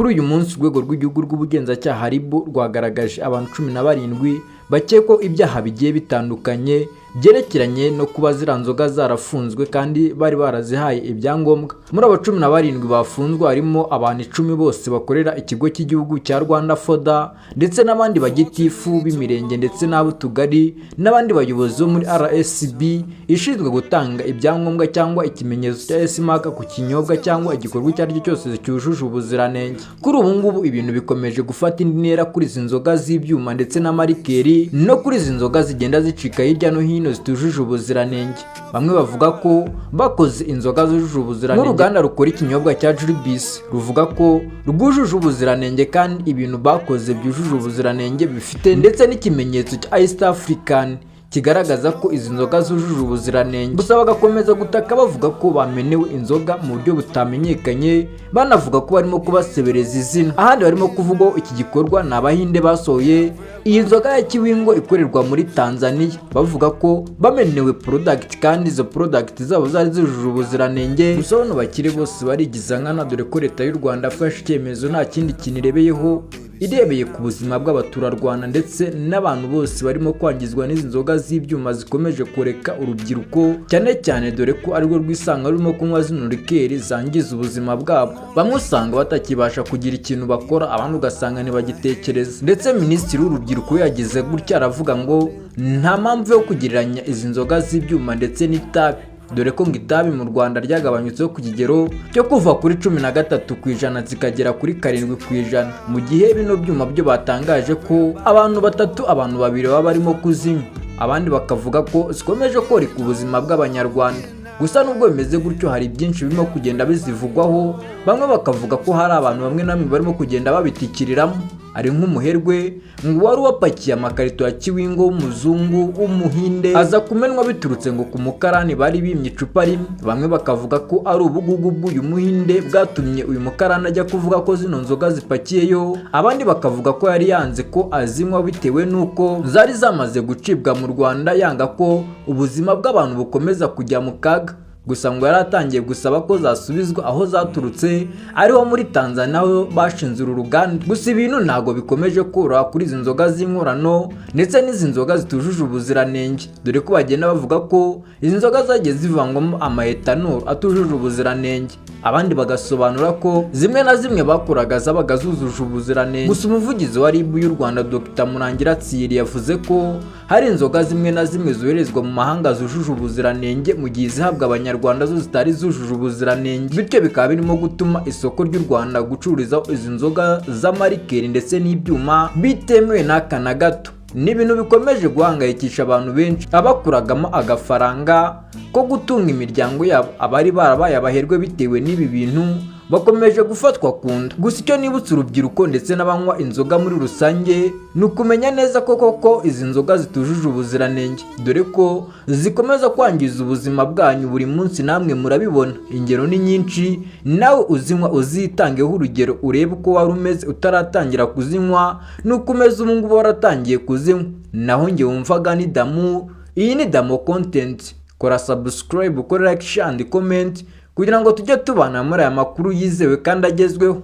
kuri uyu munsi urwego rw'igihugu rw'ubugenzacyaha RIB rwagaragaje abantu 17 bakekwaho ibyaha bigiye bitandukanye byerekeranye no kuba ziriya nzoga zarafunzwe kandi bari barazihaye ibyangombwa. Muri abo 17 bafunzwe harimo abantu 10 bose bakorera ikigo cy'igihugu cya Rwanda Foda ndetse n'abandi bagitifu b'imirenge ndetse n'ab'utugari n'abandi bayobozi bo muri RSB ishinzwe gutanga ibyangombwa cyangwa ikimenyetso cya S-mark ku kinyobwa cyangwa igikorwa icyo ari cyo cyose cyujuje ubuziranenge. Kuri ubu ngubu ibintu bikomeje gufata indi ntera kuri izi nzoga z'ibyuma ndetse n'amarikeri no kuri izi nzoga zigenda zicika hirya no hino zitujuje ubuziranenge. Bamwe bavuga ko bakoze inzoga zujuje ubuziranenge n'uruganda rukora ikinyobwa cya Juribis ruvuga ko rwujuje ubuziranenge kandi ibintu bakoze byujuje ubuziranenge bifite ndetse n'ikimenyetso cya East African kigaragaza ko izi nzoga zujuje ubuziranenge. Gusa bagakomeza gutaka bavuga ko bamenewe inzoga mu buryo butamenyekanye, banavuga ko barimo kubasebereza izina. Ahandi barimo kuvuga iki gikorwa ni Abahinde basohoye iyi nzoga ya Kiwingo ikorerwa muri Tanzania, bavuga ko bamenewe product kandi izo product zabo zari zujuje ubuziranenge. Gusa bano bakire bose barigiza nkana, dore ko leta y'u Rwanda afashe icyemezo nta kindi kintu irebeyeho, irebeye ku buzima bw'abaturarwanda ndetse n'abantu bose barimo kwangizwa n'izi nzoga z'ibyuma zikomeje kureka urubyiruko cyane cyane, dore ko arirwo rwisanga rurimo kunywa zino rikeri zangiza ubuzima bwabo. Bamwe usanga batakibasha kugira ikintu bakora, abandi ugasanga ntibagitekereza. Ndetse minisitiri w'urubyiruko yagize gutya aravuga ngo nta mpamvu yo kugereranya izi nzoga z'ibyuma ndetse n'itabi, dore ko ngo itabi mu Rwanda ryagabanyutseho ku kigero cyo kuva kuri 13% zikagera kuri 7%, mu gihe bino byuma byo batangaje ko abantu babiri baba barimo kuzinywa, abandi bakavuga ko zikomeje koreka ubuzima bw'abanyarwanda. Gusa nubwo bimeze gutyo hari byinshi birimo kugenda bizivugwaho, bamwe bakavuga ko hari abantu bamwe namwe barimo kugenda babitikiriramo. Ari nk'umuherwe ngo wari wapakiye amakarito ya Kiwingo w'umuzungu w'umuhinde aza kumenwa biturutse ngo ku mukarani bari bimye icupa rimwe. Bamwe bakavuga ko ari ubugugu bw'uyu muhinde bwatumye uyu mukarani ajya kuvuga ko zino nzoga zipakiyeyo, abandi bakavuga ko yari yanze ko azinywa bitewe n'uko zari zamaze gucibwa mu Rwanda, yanga ko ubuzima bw'abantu bukomeza kujya mu kaga. Gusa ngo yaratangiye gusaba ko zasubizwa aho zaturutse, ariho muri Tanzania aho bashinze uru ruganda. Gusa ibintu ntago bikomeje koroha kuri izi nzoga z'inkorano ndetse n'izi nzoga zitujuje ubuziranenge, dore ko bagenda bavuga ko izi nzoga zagiye zivangwamo amaetanol atujuje ubuziranenge. Abandi bagasobanura ko zimwe na zimwe bakoraga zabaga zujuje ubuziranenge. Gusa umuvugizi wa RIB y'u Rwanda Dr Murangira Thierry yavuze ko hari inzoga zimwe na zimwe zoherezwa mu mahanga zujuje ubuziranenge mu gihe zihabwa abanyarwanda zo zitari zujuje ubuziranenge, bityo bikaba birimo gutuma isoko ry'u Rwanda gucururiza izi nzoga z'amarikeri ndetse n'ibyuma bitemewe n'aka na gato. Ni ibintu bikomeje guhangayikisha abantu benshi, abakuragamo agafaranga ko gutunga imiryango yabo, abari barabaye abaherwe bitewe n'ibi bintu bakomeje gufatwa kunda. Gusa icyo nibutse urubyiruko ndetse n'abanywa inzoga muri rusange ni ukumenya neza ko koko izi nzoga zitujuje ubuziranenge, dore ko zikomeza kwangiza ubuzima bwanyu buri munsi, namwe murabibona. Ingero ni nyinshi, nawe uzinywa uzitangeho urugero urebe uko wari umeze utaratangira kuzinywa nuko umeze ubu ngubu waratangiye kuzinywa. Naho njye wumvaga ni Damu, iyi ni Damo Content. Kora subscribe, ukore like, share and comment kugira ngo tujye tubana muri aya makuru yizewe kandi agezweho.